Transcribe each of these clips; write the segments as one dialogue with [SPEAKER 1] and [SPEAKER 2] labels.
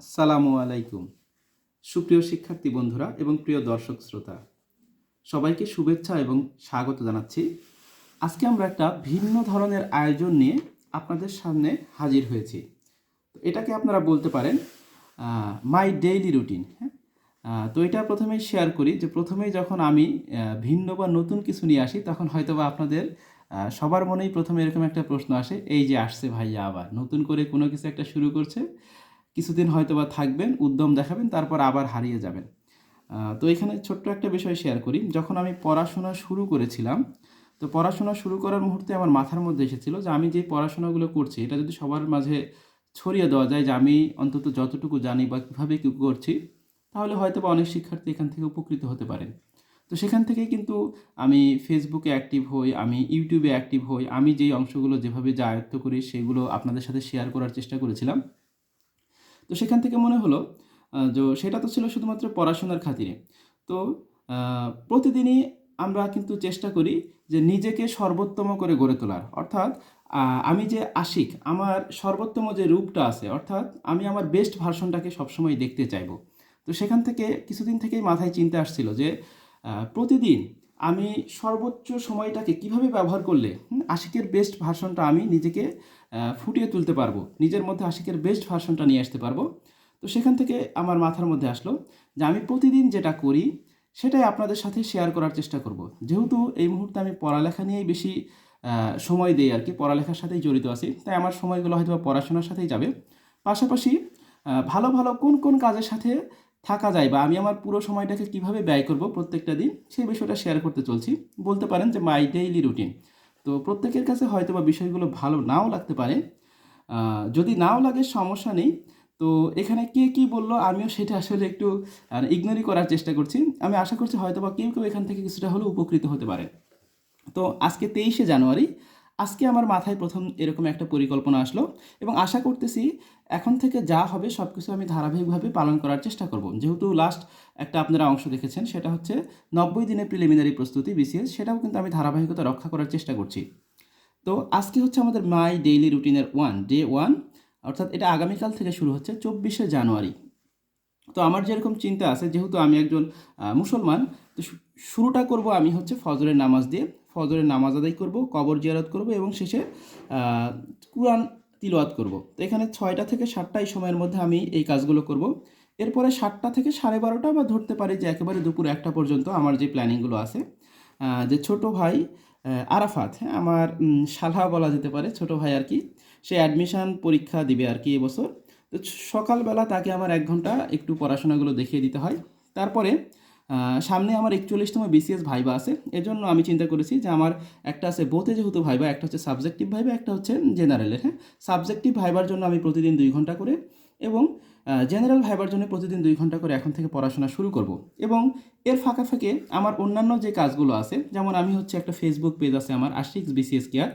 [SPEAKER 1] আসসালামু আলাইকুম। সুপ্রিয় শিক্ষার্থী বন্ধুরা এবং প্রিয় দর্শক শ্রোতা, সবাইকে শুভেচ্ছা এবং স্বাগত জানাচ্ছি। আজকে আমরা একটা ভিন্ন ধরনের আয়োজন নিয়ে আপনাদের সামনে হাজির হয়েছি। তো এটাকে আপনারা বলতে পারেন মাই ডেইলি রুটিন। হ্যাঁ, তো এটা প্রথমেই শেয়ার করি যে প্রথমেই যখন আমি ভিন্ন বা নতুন কিছু নিয়ে আসি তখন হয়তো বা আপনাদের সবার মনেই প্রথমে এরকম একটা প্রশ্ন আসে, এই যে আসছে ভাইয়া আবার নতুন করে কোনো কিছু একটা শুরু করছে, কিছুদিন হয়তো বা থাকবেন, উদ্যম দেখাবেন, তারপর আবার হারিয়ে যাবেন। তো এখানে ছোট্ট একটা বিষয় শেয়ার করি। যখন আমি পড়াশোনা শুরু করেছিলাম, তো পড়াশোনা শুরু করার মুহূর্তে আমার মাথার মধ্যে এসেছিল যে আমি যে পড়াশোনাগুলো করছি এটা যদি সবার মাঝে ছড়িয়ে দেওয়া যায়, যে আমি অন্তত যতটুকু জানি বা কীভাবে কী করছি, তাহলে হয়তো বা অনেক শিক্ষার্থী এখান থেকে উপকৃত হতে পারেন। তো সেখান থেকেই কিন্তু আমি ফেসবুকে অ্যাক্টিভ হই, আমি ইউটিউবে অ্যাক্টিভ হই, আমি যেই অংশগুলো যেভাবে যা আয়ত্ত করি সেগুলো আপনাদের সাথে শেয়ার করার চেষ্টা করেছিলাম। তো সেখান থেকে মনে হলো সেটা তো ছিল শুধুমাত্র পড়াশোনার খাতিরে। তো প্রতিদিনই আমরা কিন্তু চেষ্টা করি যে নিজেকে সর্বোত্তম করে গড়ে তোলার। অর্থাৎ আমি যে আশিক, আমার সর্বোত্তম যে রূপটা আছে, অর্থাৎ আমি আমার বেস্ট ভার্সনটাকে সবসময় দেখতে চাইবো। তো সেখান থেকে কিছুদিন থেকেই মাথায় চিন্তা আসছিল যে প্রতিদিন আমি সর্বোচ্চ সময়টাকে কিভাবে ব্যবহার করলে আশিকের বেস্ট ভার্সনটা আমি নিজেকে ফুটিয়ে তুলতে পারবো, নিজের মধ্যে আশিকের বেস্ট ভার্সনটা নিয়ে আসতে পারবো। তো সেখান থেকে আমার মাথার মধ্যে আসলো যে আমি প্রতিদিন যেটা করি সেটাই আপনাদের সাথে শেয়ার করার চেষ্টা করব। যেহেতু এই মুহূর্তে আমি পড়ালেখা নিয়েই বেশি সময় দিই আর কি, পড়ালেখার সাথেই জড়িত আছি, তাই আমার সময়গুলো হয়তো পড়াশোনার সাথেই যাবে। পাশাপাশি ভালো ভালো কোন কোন কাজের সাথে থাকা যায় বা আমি আমার পুরো সময়টাকে কিভাবে ব্যয় করব প্রত্যেকটা দিন, সেই বিষয়টা শেয়ার করতে চলছি। বলতে পারেন যে মাই ডেইলি রুটিন। তো প্রত্যেকের কাছে হয়তো বা বিষয়গুলো ভালো নাও লাগতে পারে। যদি নাও লাগে সমস্যা নেই। তো এখানে কে কী বললো আমিও সেটা আসলে একটু ইগনোরই করার চেষ্টা করছি। আমি আশা করছি হয়তো বা কেউ এখান থেকে কিছুটা হলেও উপকৃত হতে পারে। তো আজকে 23শে জানুয়ারি, আজকে আমার মাথায় প্রথম এরকম একটা পরিকল্পনা আসলো এবং আশা করতেছি এখন থেকে যা হবে সব কিছু আমি ধারাবাহিকভাবে পালন করার চেষ্টা করব। যেহেতু লাস্ট একটা আপনারা অংশ দেখেছেন, সেটা হচ্ছে 90 দিনের প্রিলিমিনারি প্রস্তুতি বিসিএস, সেটাও কিন্তু আমি ধারাবাহিকতা রক্ষা করার চেষ্টা করছি। তো আজকে হচ্ছে আমাদের মাই ডেইলি রুটিনের ডে ওয়ান, অর্থাৎ এটা আগামীকাল থেকে শুরু হচ্ছে 24শে জানুয়ারি। তো আমার যেরকম চিন্তা আছে, যেহেতু আমি একজন মুসলমান, তো শুরুটা করব আমি হচ্ছে ফজরের নামাজ দিয়ে। ফজরের নামাজ আদায় করব, কবর জিয়ারত করব এবং শেষে কুরআন তিলাওয়াত করব। তো এখানে 6টা থেকে 7টা এই সময়ের মধ্যে আমি এই কাজগুলো করব। এরপরে 7টা থেকে 12:30 বা ধরতে পারি যে একেবারে দুপুর 1টা পর্যন্ত আমার যে প্ল্যানিংগুলো আছে, যে ছোট ভাই আরাফাত, হ্যাঁ, আমার শালা বলা যেতে পারে, ছোট ভাই আর কি, সে অ্যাডমিশন পরীক্ষা দিবে আর কি এবছর। তো সকালবেলা তাকে আমার 1 ঘন্টা একটু পড়াশোনাগুলো দেখিয়ে দিতে হয়। তারপরে সামনে আমার 41তম বিসিএস ভাইবা আছে। এজন্য আমি চিন্তা করেছি যে আমার একটা আছে বোথে যেহেতু ভাইবা, একটা হচ্ছে সাবজেক্টিভ ভাইবা, একটা হচ্ছে জেনারেলের। হ্যাঁ, সাবজেক্টিভ ভাইবার জন্য আমি প্রতিদিন 2 ঘন্টা করে এবং জেনারেল ভাইবার জন্য প্রতিদিন 2 ঘন্টা করে এখন থেকে পড়াশোনা শুরু করব। এবং এর ফাঁকে ফাঁকে আমার অন্যান্য যে কাজগুলো আছে, যেমন আমি হচ্ছে একটা ফেসবুক পেজ আছে আমার, আশিক বিসিএস কেয়ার।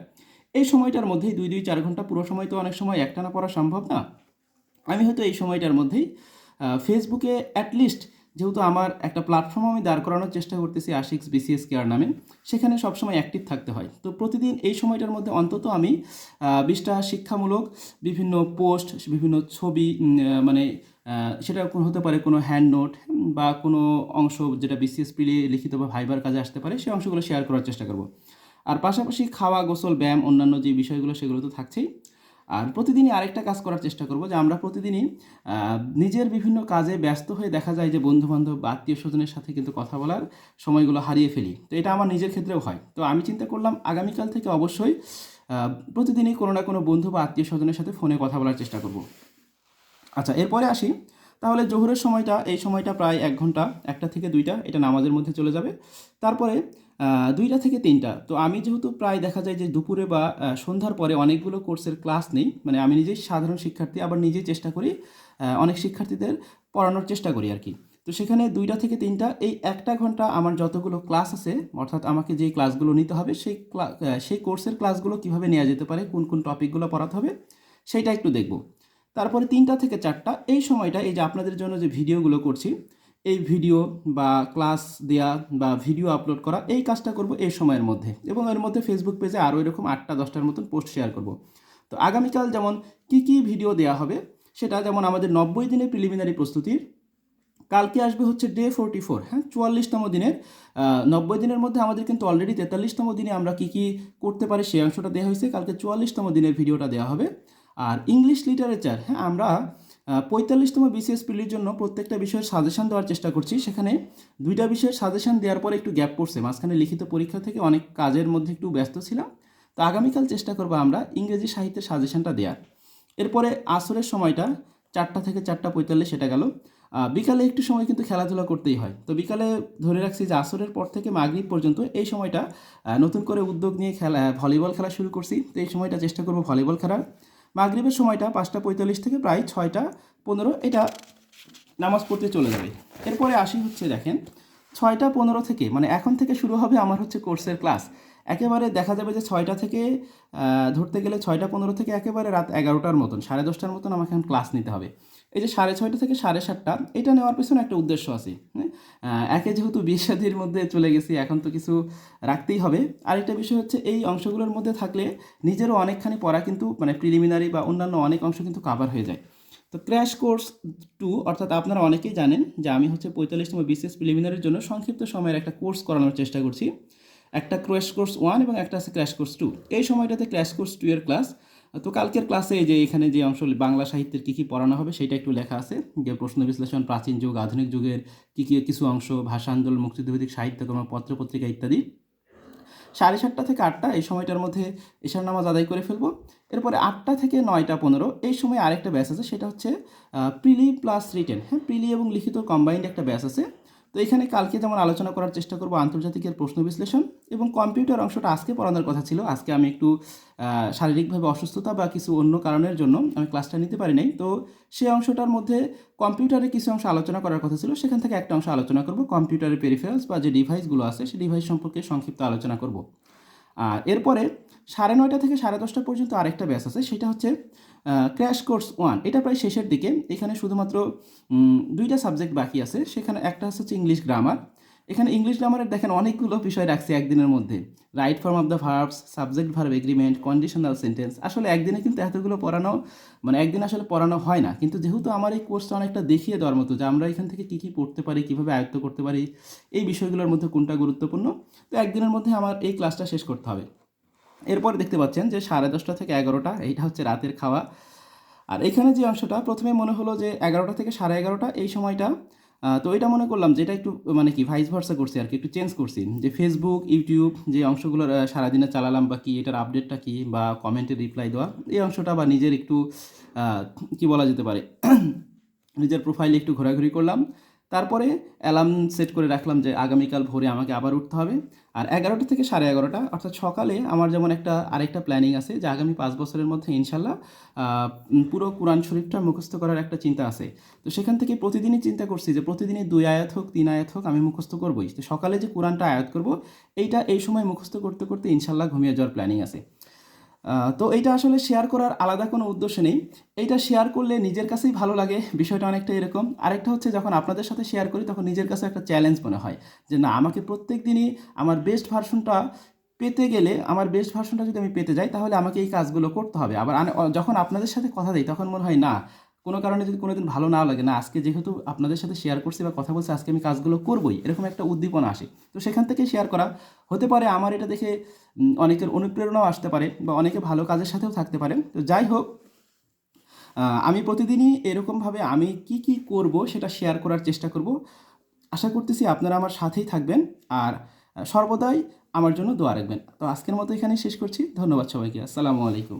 [SPEAKER 1] এই সময়টার মধ্যেই 2-4 ঘন্টা, পুরো সময় তো অনেক সময় একটানা পড়া সম্ভব না। আমি হয়তো এই সময়টার মধ্যেই ফেসবুকে অ্যাটলিস্ট, যেহেতু আমার একটা প্ল্যাটফর্ম আমি দাঁড় করানোর চেষ্টা করতেছি আশিক্স বিসিএস কেয়ার নামে, সেখানে সবসময় অ্যাক্টিভ থাকতে হয়। তো প্রতিদিন এই সময়টার মধ্যে অন্তত আমি 20টা শিক্ষামূলক বিভিন্ন পোস্ট, বিভিন্ন ছবি, মানে সেটা হতে পারে কোনো হ্যান্ড নোট বা কোনো অংশ যেটা বিসিএস প্রিলি লিখিত বা ভাইবার কাজে আসতে পারে, সেই অংশগুলো শেয়ার করার চেষ্টা করব। আর পাশাপাশি খাওয়া, গোসল, ব্যায়াম, অন্যান্য যে বিষয়গুলো সেগুলো তো থাকছেই। আর প্রতিদিনই আরেকটা কাজ করার চেষ্টা করব, যে আমরা প্রতিদিনই নিজের বিভিন্ন কাজে ব্যস্ত হয়ে দেখা যায় যে বন্ধুবান্ধব বা আত্মীয় স্বজনের সাথে কিন্তু কথা বলার সময়গুলো হারিয়ে ফেলি। তো এটা আমার নিজের ক্ষেত্রেও হয়। তো আমি চিন্তা করলাম আগামীকাল থেকে অবশ্যই প্রতিদিনই কোনো না কোনো বন্ধু বা আত্মীয় স্বজনের সাথে ফোনে কথা বলার চেষ্টা করব। আচ্ছা, এরপরে আসি। তাহলে জোহরের সময়টা, এই সময়টা প্রায় 1 ঘন্টা, 1টা থেকে 2টা এটা নামাজের মধ্যে চলে যাবে। তারপরে 2টা থেকে 3টা, তো আমি যেহেতু প্রায় দেখা যায় যে দুপুরে বা সন্ধ্যার পরে অনেকগুলো কোর্সের ক্লাস নেই, মানে আমি নিজেই সাধারণ শিক্ষার্থী, আবার নিজেই চেষ্টা করি অনেক শিক্ষার্থীদের পড়ানোর চেষ্টা করি আর কি। তো সেখানে 2টা থেকে 3টা এই 1টা ঘন্টা আমার যতগুলো ক্লাস আছে, অর্থাৎ আমাকে যেই ক্লাসগুলো নিতে হবে সেই কোর্সের ক্লাসগুলো কীভাবে নেওয়া যেতে পারে, কোন কোন টপিকগুলো পড়াতে হবে, সেইটা একটু দেখব। তারপরে 3টা থেকে 4টা এই সময়টা, এই যে আপনাদের জন্য যে ভিডিওগুলো করছি, এই ভিডিও বা ক্লাস দেয়া বা ভিডিও আপলোড করা, এই কাজটা করব এই সময়ের মধ্যে। এবং এর মধ্যে ফেসবুক পেজে আরও এরকম 8টা 10টার মতন পোস্ট শেয়ার করব। তো আগামীকাল যেমন কি কি ভিডিও দেওয়া হবে সেটা যেমন আমাদের 90 দিনের প্রিলিমিনারি প্রস্তুতির কালকে আসবে হচ্ছে ডে 44, হ্যাঁ 44তম দিনের 90 দিনের মধ্যে আমাদের কিন্তু অলরেডি 43তম দিনে আমরা কী কী করতে পারি সেই অংশটা দেওয়া হয়েছে। কালকে 44তম দিনের ভিডিওটা দেওয়া হবে। আর ইংলিশ লিটারেচার, হ্যাঁ আমরা 45তম বিসিএস প্রিলির জন্য প্রত্যেকটা বিষয়ের সাজেশন দেওয়ার চেষ্টা করছি। সেখানে 2টা বিষয়ের সাজেশন দেওয়ার পরে একটু গ্যাপ পড়ছে, মাঝখানে লিখিত পরীক্ষা থেকে অনেক কাজের মধ্যে একটু ব্যস্ত ছিলাম। তো আগামীকাল চেষ্টা করবো আমরা ইংরেজি সাহিত্যের সাজেশনটা দেওয়ার। এরপরে আসরের সময়টা 4টা থেকে 4:45 সেটা গেল। বিকালে একটু সময় কিন্তু খেলাধুলা করতেই হয়। তো বিকালে ধরে রাখছি যে আসরের পর থেকে মাগরিব পর্যন্ত এই সময়টা নতুন করে উদ্যোগ নিয়ে ভলিবল খেলা শুরু করছি। তো এই সময়টা চেষ্টা করব ভলিবল খেলার। মাগরিবের সময়টা 5:45 থেকে প্রায় 6:15 এটা নামাজ পড়তে চলে যাবে। এরপরে আসি হচ্ছে দেখেন 6:15 থেকে মানে এখন থেকে শুরু হবে আমার হচ্ছে কোর্সের ক্লাস। একেবারে দেখা যাবে যে 6টা থেকে ধরতে গেলে 6:15 থেকে একেবারে রাত 11টার মতন 10:30টার মতন আমাকে এখন ক্লাস নিতে হবে। এই যে 6:30 থেকে 7:30 এটা নেওয়ার পেছনে একটা উদ্দেশ্য আছে। একে যেহেতু বিয়ে শাদির মধ্যে চলে গেছি, এখন তো কিছু রাখতেই হবে। আরেকটা বিষয় হচ্ছে এই অংশগুলোর মধ্যে থাকলে নিজেরও অনেকখানি পড়া কিন্তু মানে প্রিলিমিনারি বা অন্যান্য অনেক অংশ কিন্তু কাভার হয়ে যায়। তো ক্র্যাশ কোর্স 2 অর্থাৎ আপনারা অনেকেই জানেন যে আমি হচ্ছে 45তম বিসিএস প্রিলিমিনারির জন্য সংক্ষিপ্ত সময়ের একটা কোর্স করানোর চেষ্টা করছি। একটা ক্র্যাশ কোর্স 1 এবং একটা আছে ক্র্যাশ কোর্স 2। এই সময়টাতে ক্র্যাশ কোর্স 2 এর ক্লাস। তো কালকের ক্লাসে যে এখানে যে অংশ বাংলা সাহিত্যের কী কী পড়ানো হবে সেটা একটু লেখা আছে, যে প্রশ্ন বিশ্লেষণ, প্রাচীন যুগ, আধুনিক যুগের কী কী কিছু অংশ, ভাষা আন্দোলন, মুক্তিযুদ্ধভিত্তিক সাহিত্যকর্ম, পত্রপত্রিকা ইত্যাদি। 7:30 থেকে 8টা এই সময়টার মধ্যে এশার নামাজ আদায় করে ফেলবো। এরপরে 8টা থেকে 9:15 এই সময় আরেকটা ব্যাচ আছে, সেটা হচ্ছে প্রিলি প্লাস রিটেন, হ্যাঁ প্রিলি এবং লিখিত কম্বাইন্ড একটা ব্যাচ আছে। তো এখানে কালকে যেমন আলোচনা করার চেষ্টা করবো আন্তর্জাতিকের প্রশ্ন বিশ্লেষণ এবং কম্পিউটার অংশটা আজকে পড়ানোর কথা ছিল। আজকে আমি একটু শারীরিকভাবে অসুস্থতা বা কিছু অন্য কারণের জন্য আমি ক্লাসটা নিতে পারি নাই। তো সেই অংশটার মধ্যে কম্পিউটারের কিছু অংশ আলোচনা করার কথা ছিল, সেখান থেকে একটা অংশ আলোচনা করব। কম্পিউটারের পেরিফেরালস বা যে ডিভাইসগুলো আছে সেই ডিভাইস সম্পর্কে সংক্ষিপ্ত আলোচনা করব। আর এরপরে 9:30 থেকে 10:30 পর্যন্ত আরেকটা ব্যাচ আছে, সেটা হচ্ছে ক্র্যাশ কোর্স 1। এটা প্রায় শেষের দিকে। এখানে শুধুমাত্র 2টা সাবজেক্ট বাকি আছে। সেখানে একটা হচ্ছে ইংলিশ গ্রামার। এখানে ইংলিশ গ্রামারের দেখেন অনেকগুলো বিষয় রাখছে একদিনের মধ্যে। Right form of the verbs, subject verb agreement, conditional sentence. আসলে একদিনে কিন্তু এতগুলো পড়ানো মানে একদিন আসলে পড়ানো হয় না, কিন্তু যেহেতু আমার এই কোর্সটা অনেকটা দেখিয়ে দেওয়ার মতো যে আমরা এখান থেকে কী কী পড়তে পারি, কীভাবে আয়ত্ত করতে পারি, এই বিষয়গুলোর মধ্যে কোনটা গুরুত্বপূর্ণ, তো একদিনের মধ্যে আমার এই ক্লাসটা শেষ করতে হবে। এরপর দেখতে পাচ্ছেন যে 10:30 থেকে 11টা এইটা হচ্ছে রাতের খাওয়া। আর এখানে যে অংশটা প্রথমে মনে হলো যে 11টা থেকে 11:30 এই সময়টা, তো এটা মনে করলাম যে এটা একটু মানে কি ভাইস ভার্সা করছি আর কি, একটু চেঞ্জ করছি, যে ফেসবুক ইউটিউব যে অংশগুলো সারাদিনে চালালাম বা কি এটার আপডেটটা কি বা কমেন্টে রিপ্লাই দেওয়া এই অংশটা বা নিজের একটু কি বলা যেতে পারে নিজের প্রোফাইলে একটু ঘোরাঘুরি করলাম। তারপরে অ্যালার্ম সেট করে রাখলাম যে আগামীকাল ভোরে আমাকে আবার উঠতে হবে। আর 11টা থেকে 11:30 অর্থাৎ সকালে আমার যেমন আরেকটা প্ল্যানিং আছে যে আগামী 5 বছরের মধ্যে ইনশাল্লাহ পুরো কোরআন শরীফটা মুখস্থ করার একটা চিন্তা আছে। তো সেখান থেকে প্রতিদিনই চিন্তা করছি যে প্রতিদিনই 2 আয়াত হোক 3 আয়াত হোক আমি মুখস্থ করবোই। তো সকালে যে কোরআনটা আয়াত করব এইটা এই সময় মুখস্থ করতে করতে ইনশাল্লাহ ঘুমিয়ে যাওয়ার প্ল্যানিং আছে। তো এইটা আসলে শেয়ার করার আলাদা কোনো উদ্দেশ্য নেই। এইটা শেয়ার করলে নিজের কাছেই ভালো লাগে, বিষয়টা অনেকটা এরকম। আরেকটা হচ্ছে যখন আপনাদের সাথে শেয়ার করি তখন নিজের কাছে একটা চ্যালেঞ্জ মনে হয় যে না, আমাকে প্রত্যেক দিনই আমার বেস্ট ভার্সনটা পেতে গেলে, আমার বেস্ট ভার্সনটা যদি আমি পেতে যাই তাহলে আমাকে এই কাজগুলো করতে হবে। আবার যখন আপনাদের সাথে কথা দিই তখন মনে হয় না, কোনো কারণে যদি কোনোদিন ভালো না লাগে, না আজকে যেহেতু আপনাদের সাথে শেয়ার করছি বা কথা বলছি আজকে আমি কাজগুলো করবই, এরকম একটা উদ্দীপনা আসে। তো সেখান থেকে শেয়ার করা হতে পারে আমার এটা দেখে অনেকের অনুপ্রেরণাও আসতে পারে বা অনেকে ভালো কাজের সাথেও থাকতে পারে। তো যাই হোক, আমি প্রতিদিনই এরকমভাবে আমি কি কি করব সেটা শেয়ার করার চেষ্টা করব। আশা করতেছি আপনারা আমার সাথেই থাকবেন আর সর্বদাই আমার জন্য দোয়া রাখবেন। তো আজকের মতো এখানেই শেষ করছি। ধন্যবাদ সবাইকে। আসসালামু আলাইকুম।